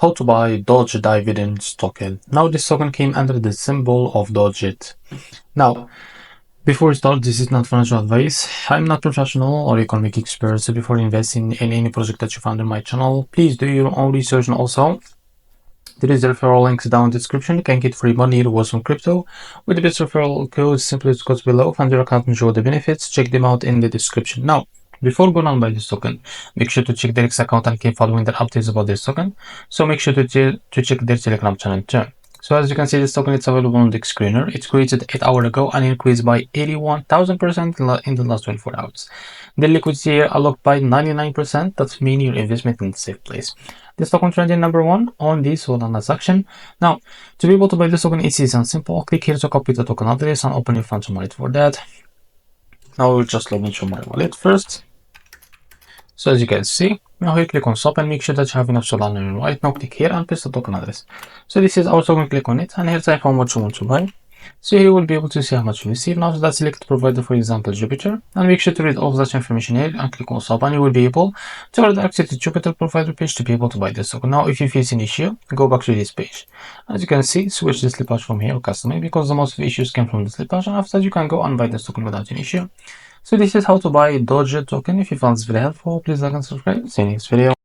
how to buy Doge dividends token. Now this token came under the symbol of DogeD. Now, before we start, this is not financial advice. I'm not professional or economic expert, so before investing in any project that you found on my channel, please do your own research. And also, there is referral links down in the description. You can get free money rewards from crypto with the best referral code. Simply goes below. Find your account and enjoy the benefits. Check them out in the description. Now, before going on by this token, make sure to check their X account and keep following their updates about this token. So make sure to check their Telegram channel too. So as you can see, this token is available on the screener. It's created 8 hours ago and increased by 81,000% in the last 24 hours. The liquidity here unlocked by 99%. That's meaning your investment in a safe place. This token trending number 1 on the Solana section. Now, to be able to buy this token, it's easy and simple. Click here to copy the token address and open your funds wallet for that. Now we'll just log into my wallet first. So as you can see, now here click on swap and make sure that you have enough Solana in your wallet. Now click here and paste the token address. So this is our token, click on it and here type how much you want to buy. So here you will be able to see how much you receive. Now that select provider, for example Jupiter, and make sure to read all of that information here and click on swap and you will be able to redirect to the Jupiter provider page to be able to buy this token. Now if you face an issue, go back to this page. As you can see, switch the slippage from here or customize because the most of the issues came from the slippage, and after that you can go and buy this token without an issue. So this is how to buy Doge token. If you found this very helpful, please like and subscribe. See you next video.